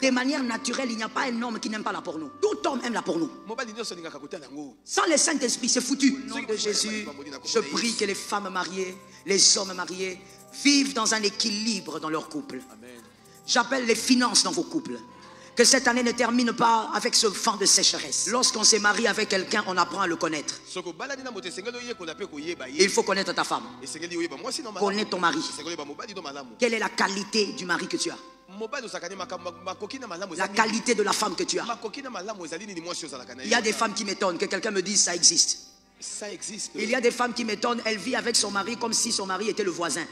De manière naturelle, il n'y a pas un homme qui n'aime pas la porno. Tout homme aime la porno. Sans le Saint-Esprit, c'est foutu. Au nom de Jésus, je prie que les femmes mariées, les hommes mariés vivent dans un équilibre dans leur couple. J'appelle les finances dans vos couples. Que cette année ne termine pas avec ce vent de sécheresse. Lorsqu'on s'est marié avec quelqu'un, on apprend à le connaître. Il faut connaître ta femme. Connais ton mari. Quelle est la qualité du mari que tu as? La qualité de la femme que tu as. Il y a des femmes qui m'étonnent, que quelqu'un me dise ça existe. Ça existe. Il y a des femmes qui m'étonnent, elle vit avec son mari comme si son mari était le voisin.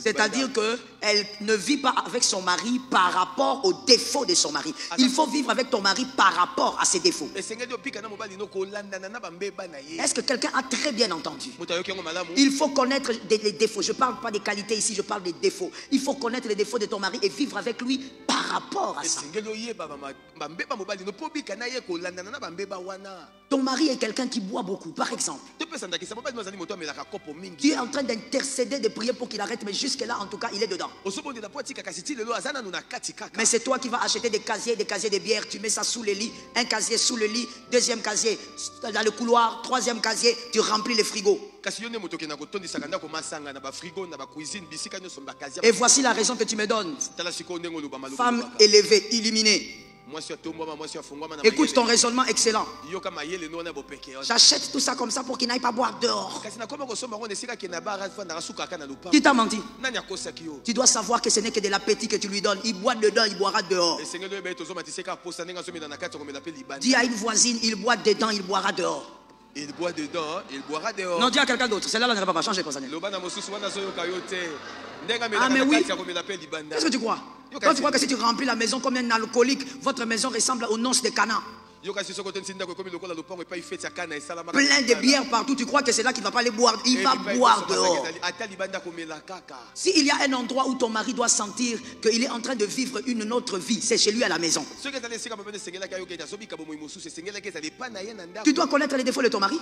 C'est-à-dire qu'elle ne vit pas avec son mari par rapport aux défauts de son mari. Il faut vivre avec ton mari par rapport à ses défauts. Est-ce que quelqu'un a très bien entendu? Il faut connaître les défauts. Je ne parle pas des qualités ici, je parle des défauts. Il faut connaître les défauts de ton mari et vivre avec lui par rapport à ça. Ton mari est quelqu'un qui boit beaucoup, par exemple. Tu es en train d'intercéder, de prier pour qu'il arrête, mais jusque-là, en tout cas, il est dedans. Mais c'est toi qui vas acheter des casiers de bière, tu mets ça sous le lit, un casier sous le lit, deuxième casier dans le couloir, troisième casier, tu remplis le frigo. Et voici la raison que tu me donnes. Femme élevée, illuminée. Écoute ton raisonnement excellent. J'achète tout ça comme ça pour qu'il n'aille pas boire dehors. Qui t'a menti? Tu dois savoir que ce n'est que de l'appétit que tu lui donnes. Il boit dedans, il boira dehors. Dis à une voisine, il boit dedans, il boira dehors. Il boit dedans, il boira dehors. Non, dis à quelqu'un d'autre. Celle-là ne va pas changer. Ah mais oui. Qu'est-ce que tu crois? Quand tu crois que si tu remplis la maison comme un alcoolique, votre maison ressemble aux noces de Cana. Plein de bière partout, tu crois que c'est là qu'il ne va pas aller boire? Il va boire dehors. S'il y a un endroit où ton mari doit sentir qu'il est en train de vivre une autre vie, c'est chez lui à la maison. Tu dois connaître les défauts de ton mari.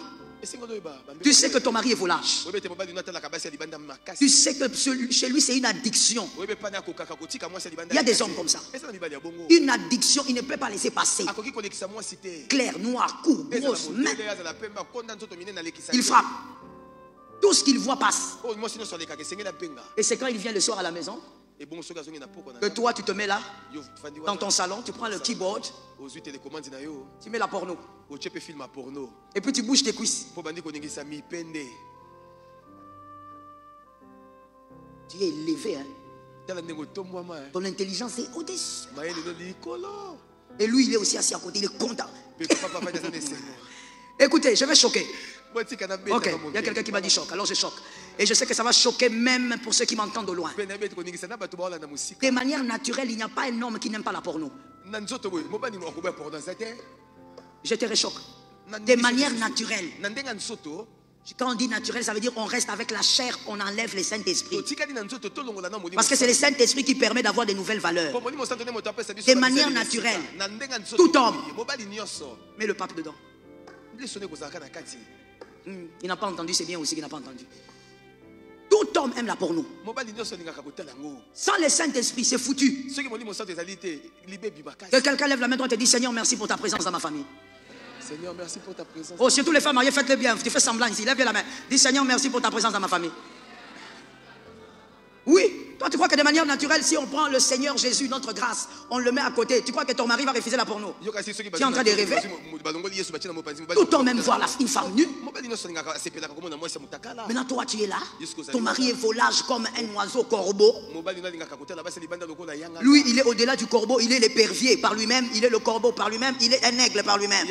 Tu sais que ton mari est volage. Tu sais que chez lui c'est une addiction. Il y a des hommes comme ça. Une addiction, il ne peut pas laisser passer. Clair, noir, court, grosse, main. Il frappe. Tout ce qu'il voit passe. Et c'est quand il vient le soir à la maison que toi tu te mets là dans ton salon, tu prends le keyboard, tu mets la porno et puis tu bouges tes cuisses. Tu es élevé, hein? Ton intelligence est au-dessus. Et lui il est aussi assis à côté, il est content. Écoutez, je vais choquer. Ok, il y a quelqu'un qui m'a dit choc, alors je choque. Et je sais que ça va choquer même pour ceux qui m'entendent de loin. De manière naturelle, il n'y a pas un homme qui n'aime pas la porno. Je te réchoque. De manière naturelle. Quand on dit naturel, ça veut dire on reste avec la chair, on enlève le Saint-Esprit. Parce que c'est le Saint-Esprit qui permet d'avoir de nouvelles valeurs. De manière naturelle, tout homme. Mets le pape dedans. Il n'a pas entendu, c'est bien aussi qu'il n'a pas entendu. Tout homme aime la porno. Sans le Saint-Esprit, c'est foutu. Que quelqu'un lève la main droite et dit Seigneur, merci pour ta présence dans ma famille. Seigneur, merci pour ta présence. Oh, surtout les femmes mariées, faites-le bien. Tu fais semblant ici. Lève la main. Dis Seigneur, merci pour ta présence dans ma famille. Oui. Toi, tu crois que de manière naturelle, si on prend le Seigneur Jésus, notre grâce, on le met à côté, tu crois que ton mari va refuser la porno? Tu es en train de rêver? Tout homme aime voir une femme nue. Maintenant, toi, tu es là. Ton mari est volage comme un oiseau corbeau. Lui, il est au-delà du corbeau. Il est l'épervier par lui-même. Il est le corbeau par lui-même. Il est un aigle par lui-même.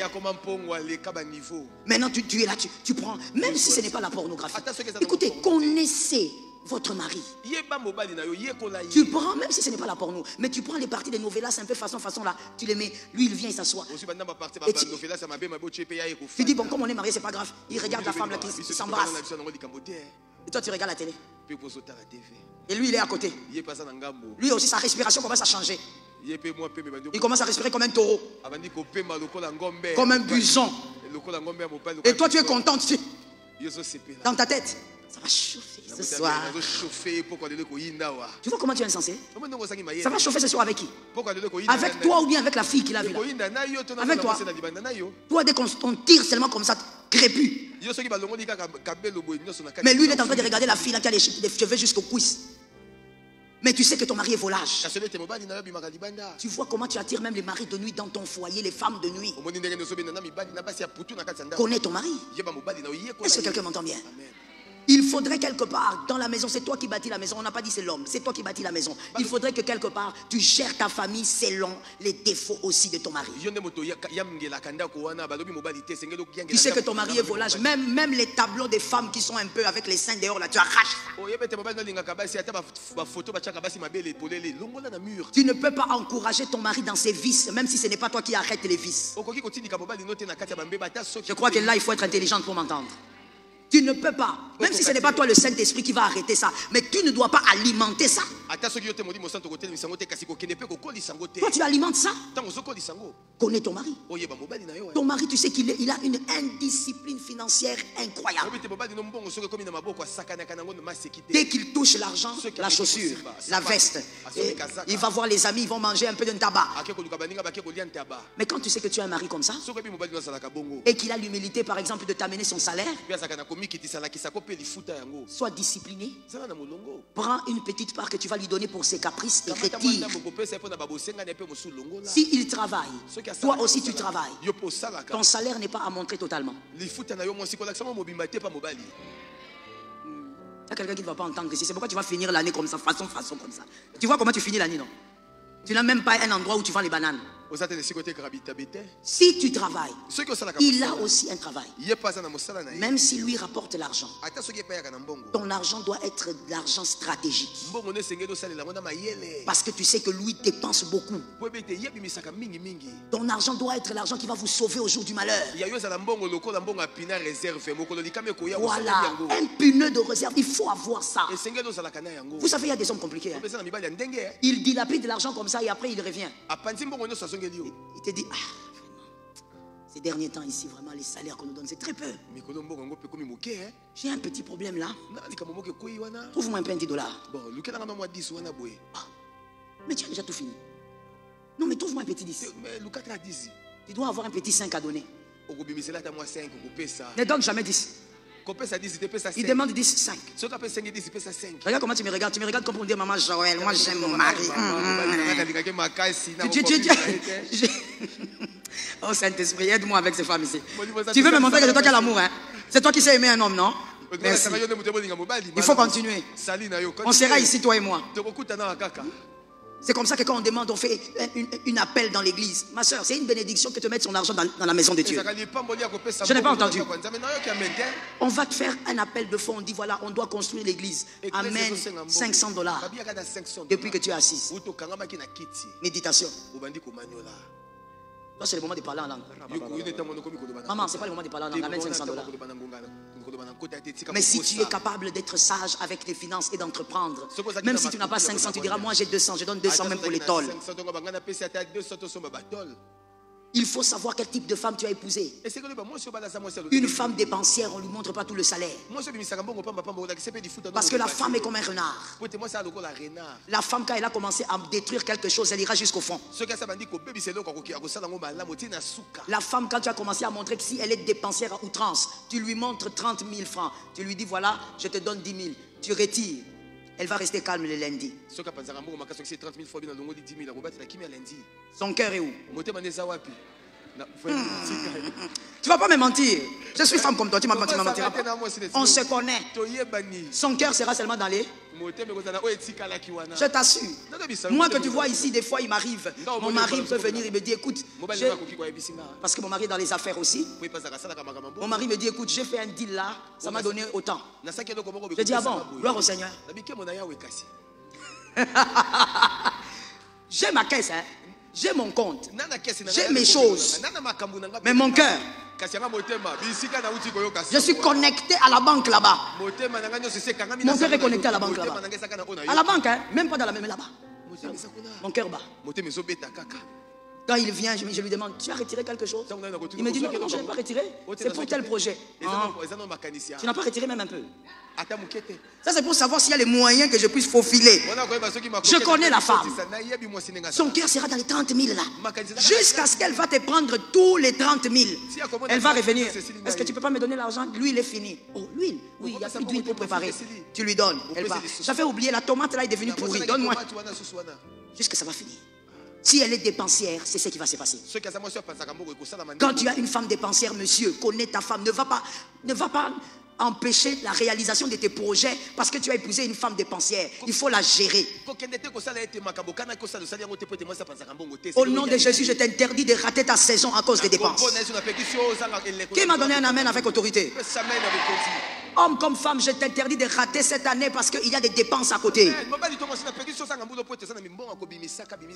Maintenant, tu es là. Tu prends, même si ce n'est pas la pornographie. Écoutez, connaissez votre mari. Tu prends, même si ce n'est pas la porno, mais tu prends les parties des novellas un peu façon là, tu les mets, lui il vient, il s'assoit. Tu dis bon, comme on est marié, c'est pas grave. Il regarde la femme là qui s'embrasse. Et toi tu regardes la télé. Et lui il est à côté. Lui aussi sa respiration commence à changer. Il commence à respirer comme un taureau, comme un buisson. Et toi tu es content dans ta tête. Ça va chauffer ce soir. Tu vois comment tu es insensé? Ça va chauffer ce soir avec qui? Avec toi ou bien avec la fille qui l'a vu là? Avec toi. Toi, dès qu'on tire seulement comme ça, crépus. Mais lui, il est en train de regarder la fille là qui a les cheveux jusqu'aux cuisses. Mais tu sais que ton mari est volage. Tu vois comment tu attires même les maris de nuit dans ton foyer, les femmes de nuit. Connais ton mari. Est-ce que quelqu'un m'entend bien? Il faudrait quelque part, dans la maison, c'est toi qui bâtis la maison. On n'a pas dit c'est l'homme, c'est toi qui bâtis la maison. Il faudrait que quelque part, tu gères ta famille selon les défauts aussi de ton mari. Tu sais que ton mari est volage. Même les tableaux des femmes qui sont un peu avec les seins dehors, là, tu arraches ça. Tu ne peux pas encourager ton mari dans ses vices, même si ce n'est pas toi qui arrêtes les vices. Je crois que là, il faut être intelligent pour m'entendre. Tu ne peux pas, même si ce n'est pas toi le Saint-Esprit qui va arrêter ça, mais tu ne dois pas alimenter ça. Toi tu alimentes ça. Connais ton mari. Ton mari, tu sais qu'il a une indiscipline financière incroyable. Dès qu'il touche l'argent, la chaussure, la veste, il va voir les amis, ils vont manger un peu de tabac. Mais quand tu sais que tu as un mari comme ça, et qu'il a l'humilité par exemple de t'amener son salaire, sois discipliné. Prends une petite part que tu vas lui donner pour ses caprices et retire. S'il travaille, toi aussi tu travailles. Ton salaire n'est pas à montrer totalement. Il y a quelqu'un qui ne va pas entendre ici. C'est pourquoi tu vas finir l'année comme ça, façon comme ça. Tu vois comment tu finis l'année, non? Tu n'as même pas un endroit où tu vends les bananes. Si tu travailles, il a aussi un travail. Même si lui rapporte l'argent, ton argent doit être de l'argent stratégique. Parce que tu sais que lui dépense beaucoup. Ton argent doit être l'argent qui va vous sauver au jour du malheur. Voilà, un pneu de réserve, il faut avoir ça. Vous savez, il y a des hommes compliqués. Hein? Il dilapide l'argent comme ça et après il revient. Il te dit, ces derniers temps ici, vraiment, les salaires qu'on nous donne, c'est très peu. J'ai un petit problème là. Trouve-moi un peu $10. Mais tu as déjà tout fini. Non, mais trouve-moi un petit 10. Tu dois avoir un petit 5 à donner. Ne donne jamais 10. Il demande 10, 5. Regarde comment tu me regardes. Tu me regardes comme pour me dire, maman Joël, moi j'aime mon mari. Oh Saint-Esprit, aide-moi avec ces femmes ici. Tu veux me montrer que c'est toi qui as l'amour, hein? C'est toi qui sais aimer un homme, non? Merci. Il faut continuer. On sera ici, toi et moi. C'est comme ça que quand on demande, on fait un appel dans l'église. Ma soeur, c'est une bénédiction que de mettre son argent dans la maison de Dieu. Je n'ai pas entendu. On va te faire un appel de fonds. On dit voilà, on doit construire l'église. Amène $500 depuis que tu es assise. Méditation. Là, c'est le moment de parler en langue. Maman, c'est pas le moment de parler en langue. Amène $500. Mais si tu es capable d'être sage avec tes finances et d'entreprendre, même si tu n'as pas 500, tu diras moi j'ai 200, je donne 200 même pour les tôles. Il faut savoir quel type de femme tu as épousé. Une femme dépensière, on ne lui montre pas tout le salaire. Parce que la femme est comme un renard. La femme, quand elle a commencé à détruire quelque chose, elle ira jusqu'au fond. La femme, quand tu as commencé à montrer que si elle est dépensière à outrance, tu lui montres 30 000 francs. Tu lui dis voilà, je te donne 10 000. Tu retires. Elle va rester calme le lundi. Son cœur est où? Tu vas pas me mentir. Je suis femme comme toi, tu m'as menti, on se connaît. Son cœur sera seulement dans les... Je t'assure. Moi que tu vois ici, des fois il m'arrive. Mon mari peut venir et me dire écoute, parce que mon mari est dans les affaires aussi. Mon mari me dit écoute, j'ai fait un deal là, ça m'a donné autant. Je dis ah bon, gloire au Seigneur. J'ai ma caisse, hein. J'ai mon compte, j'ai mes choses, mais mon cœur, je suis connecté à la banque là-bas. Mon cœur est connecté à la banque là-bas. À la banque, hein? Même pas dans la même là-bas. Mon cœur bat. Quand il vient, je lui demande, tu as retiré quelque chose? Il me dit, non, je n'ai pas retiré. C'est pour tel projet. Ah. Tu n'as pas retiré même un peu. Ça, c'est pour savoir s'il y a les moyens que je puisse faufiler. Je connais la femme. Son cœur sera dans les 30 000 là. Jusqu'à ce qu'elle va te prendre tous les 30 000. Elle va revenir. Est-ce que tu ne peux pas me donner l'argent? L'huile est finie. Oh, l'huile? Oui, il y a plus d'huile pour préparer. Tu lui donnes. Elle part. J'avais oublié, la tomate là est devenue pourrie. Donne-moi. Jusqu'à ça va finir. Si elle est dépensière, c'est ce qui va se passer. Quand tu as une femme dépensière, monsieur, connais ta femme. Ne va pas empêcher la réalisation de tes projets parce que tu as épousé une femme dépensière. Il faut la gérer. Au nom de Jésus, je t'interdis de rater ta saison à cause des dépenses. Qui m'a donné un amen avec autorité? Homme comme femme, je t'interdis de rater cette année parce qu'il y a des dépenses à côté.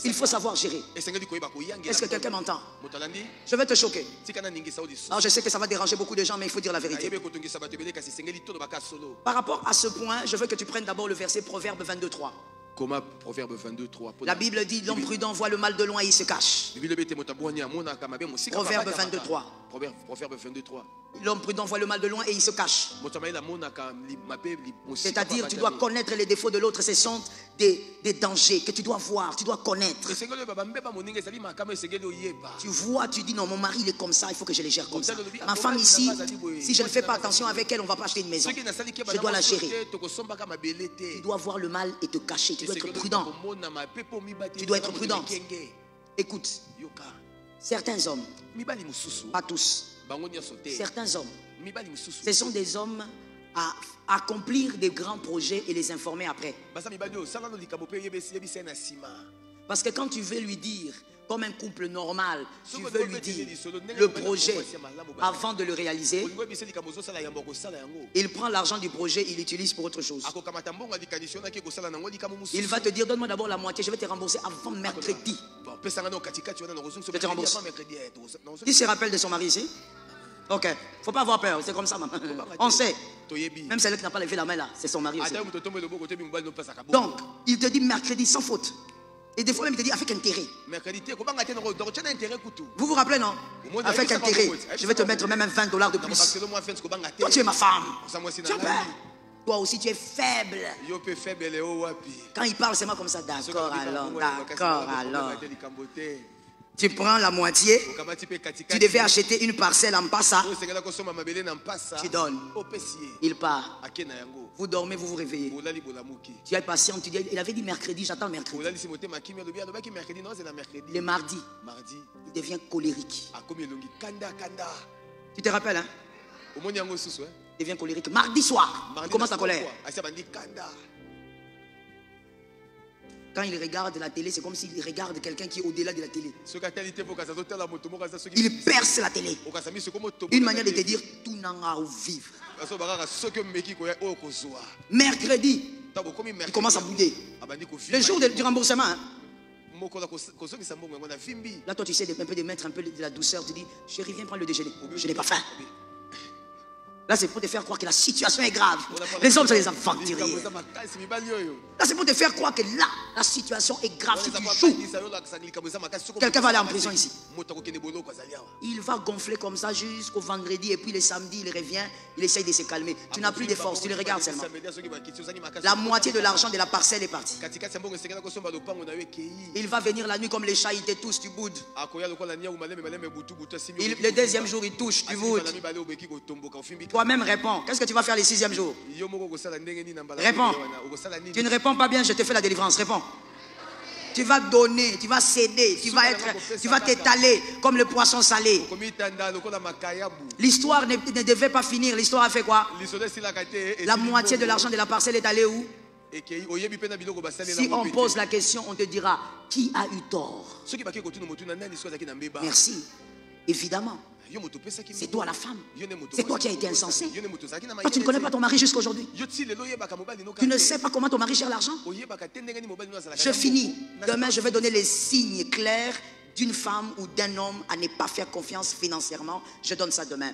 Il faut savoir gérer. Est-ce que quelqu'un m'entend? Je vais te choquer. Alors je sais que ça va déranger beaucoup de gens, mais il faut dire la vérité. Par rapport à ce point, je veux que tu prennes d'abord le verset Proverbe 22:3. Comment Proverbe 22:3. La Bible dit, l'homme prudent voit le mal de loin et il se cache. Proverbe 22:3. Proverbe 22:3. L'homme prudent voit le mal de loin et il se cache. C'est-à-dire, tu dois connaître les défauts de l'autre. Ce sont des dangers que tu dois voir, tu dois connaître. Tu vois, tu dis non, mon mari il est comme ça, il faut que je le gère comme ça. Ma femme ici, si je ne fais pas attention avec elle, on ne va pas acheter une maison. Je dois la gérer. Tu dois voir le mal et te cacher. Tu dois être prudent. Tu dois être prudent. Écoute, certains hommes, pas tous, certains hommes, ce sont des hommes à accomplir des grands projets et les informer après. Parce que quand tu veux lui dire, comme un couple normal, tu veux lui dire le projet avant de le réaliser, il prend l'argent du projet, il l'utilise pour autre chose. Il va te dire, donne-moi d'abord la moitié, je vais te rembourser avant mercredi. Je te rembourse. Qui se rappelle de son mari ici? Ok, faut pas avoir peur, c'est comme ça, maman. On sait. Même celle qui n'a pas levé la main là, c'est son mari aussi. Donc, il te dit mercredi sans faute. Et des fois même il te dit avec intérêt. Vous vous rappelez, non? Avec intérêt. Je vais te mettre même un $20 de plus. Toi tu es ma femme. Tu as peur. Toi aussi tu es faible. Quand il parle seulement comme ça, d'accord alors, d'accord alors. Tu prends la moitié. Tu devais acheter une parcelle en Passa. Tu donnes. Il part. Vous dormez, vous vous réveillez. Tu es patient. Tu dis, il avait dit mercredi, j'attends mercredi. Le mardi, il devient colérique. Tu te rappelles, hein? Il devient colérique. Mardi soir, il commence à colère. Quand il regarde la télé, c'est comme s'il regarde quelqu'un qui est au-delà de la télé. Il perce la télé. Une manière de te dire, tout n'a pas à vivre. Mercredi, il commence à bouder. Le jour du remboursement. Hein? Là, toi, tu sais un peu de mettre un peu de la douceur. Tu dis, chérie, viens prendre le déjeuner. Je n'ai pas faim. Là, c'est pour te faire croire que la situation est grave. Les hommes sont des aventuriers. Là, c'est pour te faire croire que là, la situation est grave. Si tu joues, quelqu'un va aller en prison ici. Il va gonfler comme ça jusqu'au vendredi. Et puis le samedi, il revient. Il essaye de se calmer. Tu n'as plus de force. Tu le regardes seulement. La moitié de l'argent de la parcelle est partie. Il va venir la nuit comme les chats. Il te touche, tu boudes. Le deuxième jour, il touche, tu boudes. Toi-même réponds. Qu'est-ce que tu vas faire le 6e jour? Réponds. Tu ne réponds pas bien, je te fais la délivrance. Réponds. Tu vas donner, tu vas céder, tu vas t'étaler comme le poisson salé. L'histoire ne devait pas finir. L'histoire a fait quoi? La moitié de l'argent de la parcelle est allée où? Si on pose la question, on te dira qui a eu tort? Merci. Évidemment. C'est toi la femme. C'est toi qui as été insensé. Toi, tu ne connais pas ton mari jusqu'aujourd'hui. Tu ne sais pas comment ton mari gère l'argent. Je finis. Demain, je vais donner les signes clairs d'une femme ou d'un homme à ne pas faire confiance financièrement. Je donne ça demain.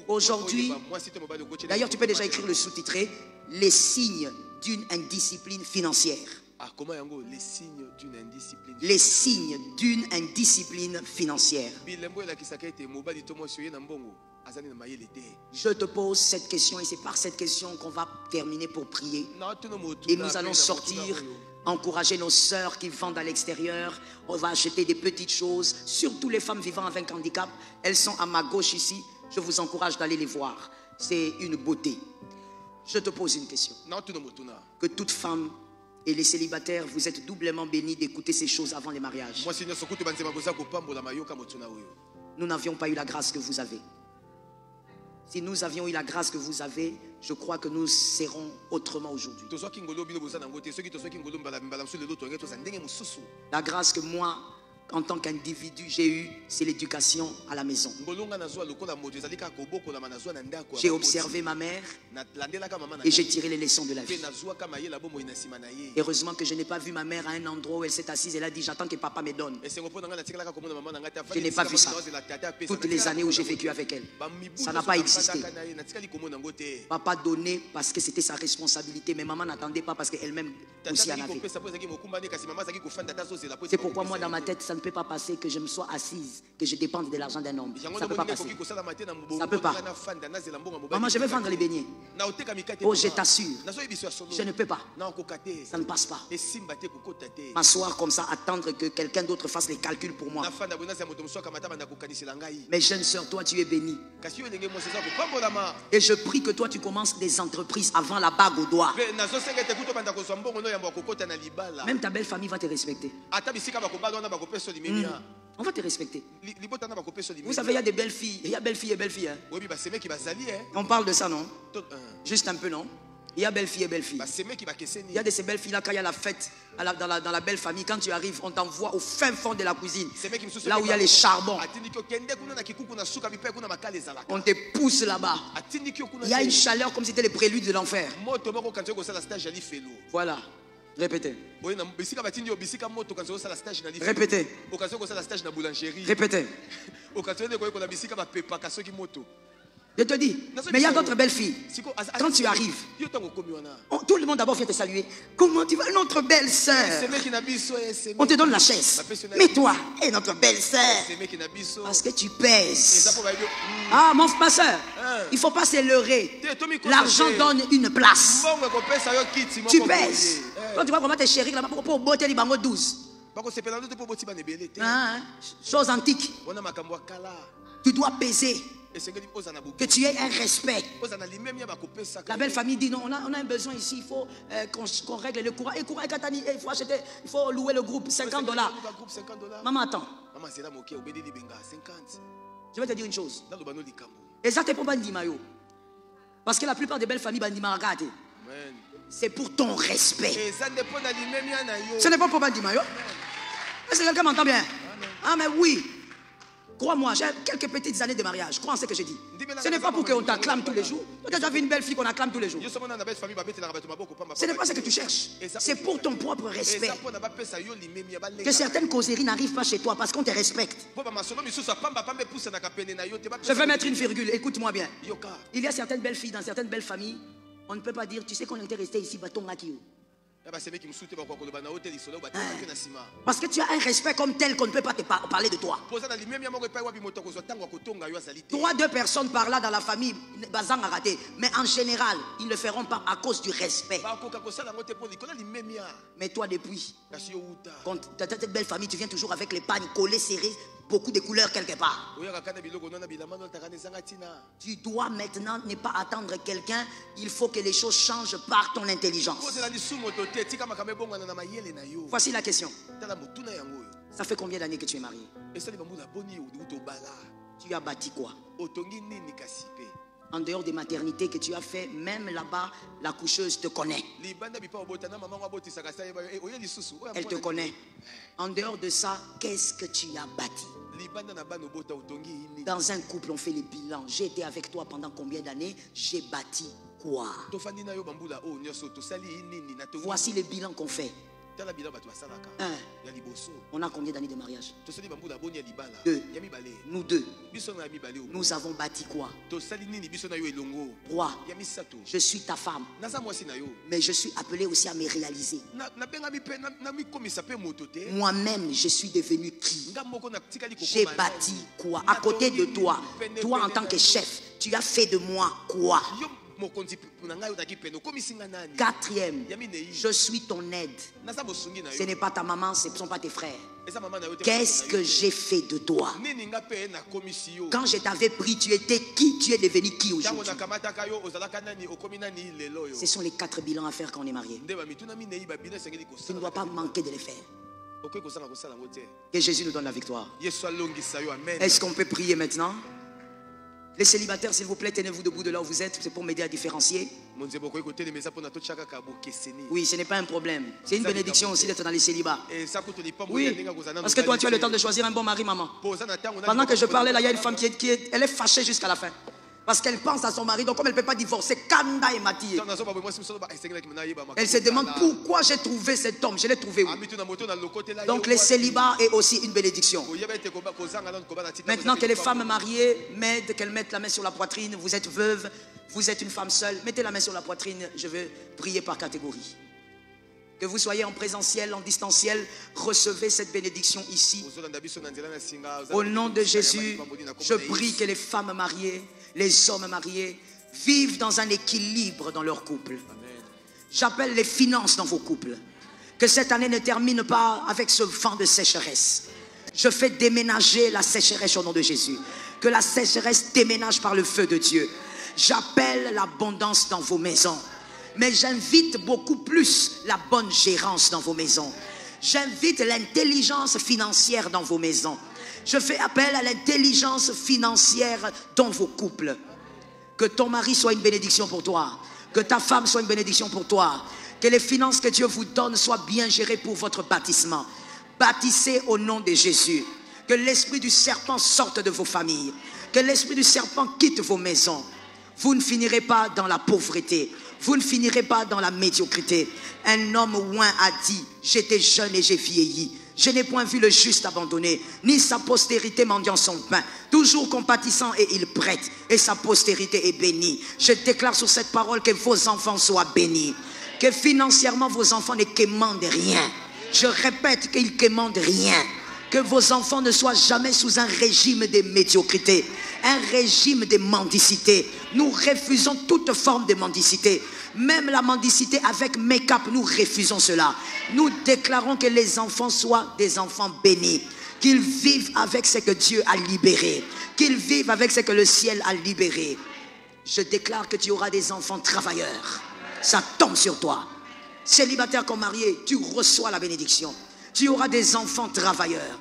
Aujourd'hui, d'ailleurs, tu peux déjà écrire le sous-titré, les signes d'une indiscipline financière. Les signes d'une indiscipline. Les signes d'une indiscipline financière. Je te pose cette question et c'est par cette question qu'on va terminer pour prier. Et nous allons sortir, encourager nos sœurs qui vendent à l'extérieur. On va acheter des petites choses, surtout les femmes vivant avec handicap. Elles sont à ma gauche ici. Je vous encourage d'aller les voir. C'est une beauté. Je te pose une question. Que toute femme et les célibataires, vous êtes doublement bénis d'écouter ces choses avant les mariages. Nous n'avions pas eu la grâce que vous avez. Si nous avions eu la grâce que vous avez, je crois que nous serons autrement aujourd'hui. La grâce que moi, en tant qu'individu, j'ai eu, c'est l'éducation à la maison. J'ai observé ma mère et j'ai tiré les leçons de la vie. Heureusement que je n'ai pas vu ma mère à un endroit où elle s'est assise et elle a dit j'attends que papa me donne. Je n'ai pas vu ça. Toutes les années où j'ai vécu avec elle, ça n'a pas existé. Papa donnait parce que c'était sa responsabilité, mais maman n'attendait pas parce qu'elle-même aussi en avait. C'est pourquoi moi dans ma tête, ça ne peut pas passer que je me sois assise, que je dépende de l'argent d'un homme. Ça ne peut pas passer. Ça ne peut pas. Maman, je vais vendre les beignets. Oh, je t'assure. Je ne peux pas. Ça ne passe pas. M'asseoir comme ça, attendre que quelqu'un d'autre fasse les calculs pour moi. Mais jeune sœur, toi tu es bénie. Et je prie que toi tu commences des entreprises avant la bague au doigt. Même ta belle famille va te respecter. On va te respecter. Vous savez, il y a des belles filles. Il y a belles filles et belles filles. Hein? On parle de ça, non? Juste un peu, non? Il y a belles filles et belles filles. Il y a de ces belles filles-là, quand il y a la fête dans la belle famille, quand tu arrives, on t'envoie au fin fond de la cuisine, là où il y a les charbons. On te pousse là-bas. Il y a une chaleur comme si c'était les préludes de l'enfer. Voilà. Répétez. Répétez. Répétez. Je te dis, mais il y a d'autres belles filles. Quand tu arrives, tout le monde d'abord vient te saluer. Comment tu vas, notre belle sœur? On te donne la chaise. Mais toi, et notre belle sœur, parce que tu pèses. Ah, mon soeur, il ne faut pas se leurrer. L'argent donne une place. Tu pèses. Quand tu vois comment tes chéris là-bas pour botter les bangos 12. Chose antique. Tu dois peser. Que tu aies un respect. La belle famille dit non, on a un besoin ici, il faut qu'on règle le courant. Et courant, il faut louer le groupe, $50. Maman, attends. Je vais te dire une chose. Parce que la plupart des belles familles, c'est pour ton respect. Ce n'est pas pour Bandimayo. Est-ce que quelqu'un m'entend bien? Ah, mais oui. Crois-moi, j'ai quelques petites années de mariage. Crois en ce que je dis. Ce n'est pas pour qu'on t'acclame tous les jours. Tu as déjà vu une belle fille qu'on acclame tous les jours. Ce n'est pas ce que tu cherches. C'est pour ton propre respect. Que certaines causeries n'arrivent pas chez toi parce qu'on te respecte. Je vais mettre une virgule. Écoute-moi bien. Il y a certaines belles filles dans certaines belles familles. On ne peut pas dire, tu sais qu'on était resté ici, bâton Akio. Parce que tu as un respect comme tel qu'on ne peut pas te parler de toi. 3, 2 personnes par là dans la famille, mais en général, ils ne le feront pas à cause du respect. Mais toi, depuis, quand tu as cette belle famille, tu viens toujours avec les pagnes collées, serrées, beaucoup de couleurs quelque part. Tu dois maintenant ne pas attendre quelqu'un. Il faut que les choses changent par ton intelligence. Voici la question. Ça fait combien d'années que tu es marié? Tu as bâti quoi? En dehors des maternités que tu as fait, même là-bas, la coucheuse te connaît. Elle te connaît. En dehors de ça, qu'est-ce que tu as bâti? Dans un couple, on fait les bilans. J'ai été avec toi pendant combien d'années? J'ai bâti quoi? Voici les bilans qu'on fait. Un. On a combien d'années de mariage? 2. Nous 2. Nous avons bâti quoi? 3. Je suis ta femme. Mais je suis appelé aussi à me réaliser. Moi-même, je suis devenu qui? J'ai bâti quoi? À côté de toi, toi en tant que chef, tu as fait de moi quoi? 4e, je suis ton aide. Ce n'est pas ta maman, ce ne sont pas tes frères. Qu'est-ce que j'ai fait de toi? Quand je t'avais pris, tu étais qui? Tu es devenu qui aujourd'hui? Ce sont les 4 bilans à faire quand on est marié. Tu ne dois pas manquer de les faire. Que Jésus nous donne la victoire. Est-ce qu'on peut prier maintenant? Les célibataires, s'il vous plaît, tenez-vous debout de là où vous êtes. C'est pour m'aider à différencier. Oui, ce n'est pas un problème. C'est une bénédiction aussi d'être dans les célibats. Oui, parce que toi, tu as le temps de choisir un bon mari, maman. Pendant que je parlais, là, il y a une femme elle est fâchée jusqu'à la fin. Parce qu'elle pense à son mari, donc comme elle ne peut pas divorcer, Kanda et Mathieu. Elle se demande pourquoi j'ai trouvé cet homme. Je l'ai trouvé où? Donc les célibats est aussi une bénédiction. Maintenant que les femmes mariées m'aident, qu'elles mettent la main sur la poitrine. Vous êtes veuve, vous êtes une femme seule. Mettez la main sur la poitrine, je veux prier par catégorie. Que vous soyez en présentiel, en distanciel, recevez cette bénédiction ici. Au nom de Jésus, je prie que les femmes mariées, les hommes mariés vivent dans un équilibre dans leur couple. J'appelle les finances dans vos couples. Que cette année ne termine pas avec ce vent de sécheresse. Je fais déménager la sécheresse au nom de Jésus. Que la sécheresse déménage par le feu de Dieu. J'appelle l'abondance dans vos maisons. Mais j'invite beaucoup plus la bonne gérance dans vos maisons. J'invite l'intelligence financière dans vos maisons. Je fais appel à l'intelligence financière dans vos couples. Que ton mari soit une bénédiction pour toi. Que ta femme soit une bénédiction pour toi. Que les finances que Dieu vous donne soient bien gérées pour votre bâtissement. Bâtissez au nom de Jésus. Que l'esprit du serpent sorte de vos familles. Que l'esprit du serpent quitte vos maisons. Vous ne finirez pas dans la pauvreté. Vous ne finirez pas dans la médiocrité. Un homme oint a dit, j'étais jeune et j'ai vieilli. Je n'ai point vu le juste abandonné, ni sa postérité mendiant son pain. Toujours compatissant et il prête, et sa postérité est bénie. Je déclare sur cette parole que vos enfants soient bénis. Que financièrement vos enfants ne quémandent rien. Je répète qu'ils ne quémandent rien. Que vos enfants ne soient jamais sous un régime de médiocrité, un régime de mendicité. Nous refusons toute forme de mendicité. Même la mendicité avec make-up, nous refusons cela. Nous déclarons que les enfants soient des enfants bénis. Qu'ils vivent avec ce que Dieu a libéré. Qu'ils vivent avec ce que le ciel a libéré. Je déclare que tu auras des enfants travailleurs. Ça tombe sur toi. Célibataire comme marié, tu reçois la bénédiction. Tu auras des enfants travailleurs,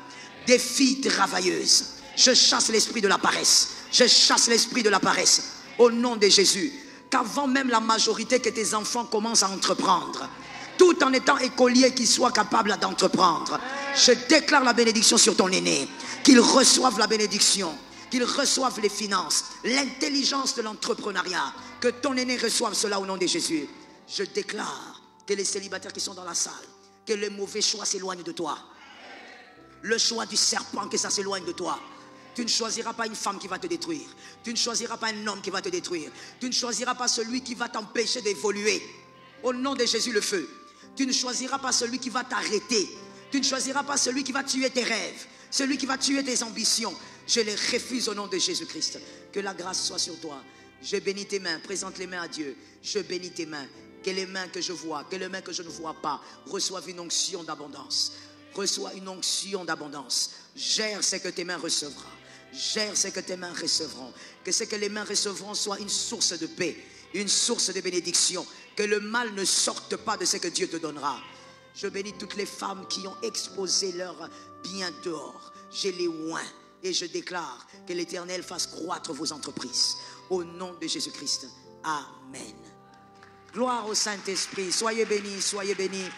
des filles travailleuses. Je chasse l'esprit de la paresse. Je chasse l'esprit de la paresse. Au nom de Jésus. Qu'avant même la majorité, que tes enfants commencent à entreprendre. Tout en étant écoliers, qu'ils soient capables d'entreprendre. Je déclare la bénédiction sur ton aîné. Qu'ils reçoivent la bénédiction. Qu'ils reçoivent les finances. L'intelligence de l'entrepreneuriat. Que ton aîné reçoive cela au nom de Jésus. Je déclare que les célibataires qui sont dans la salle, que les mauvais choix s'éloignent de toi. Le choix du serpent, que ça s'éloigne de toi. Tu ne choisiras pas une femme qui va te détruire. Tu ne choisiras pas un homme qui va te détruire. Tu ne choisiras pas celui qui va t'empêcher d'évoluer. Au nom de Jésus, le feu. Tu ne choisiras pas celui qui va t'arrêter. Tu ne choisiras pas celui qui va tuer tes rêves. Celui qui va tuer tes ambitions. Je les refuse au nom de Jésus-Christ. Que la grâce soit sur toi. Je bénis tes mains. Présente les mains à Dieu. Je bénis tes mains. Que les mains que je vois, que les mains que je ne vois pas reçoivent une onction d'abondance. Reçois une onction d'abondance. Gère ce que tes mains recevront. Gère ce que tes mains recevront. Que ce que les mains recevront soit une source de paix, une source de bénédiction. Que le mal ne sorte pas de ce que Dieu te donnera. Je bénis toutes les femmes qui ont exposé leur bien dehors. Je les oins et je déclare que l'Éternel fasse croître vos entreprises. Au nom de Jésus-Christ. Amen. Gloire au Saint-Esprit. Soyez bénis, soyez bénis.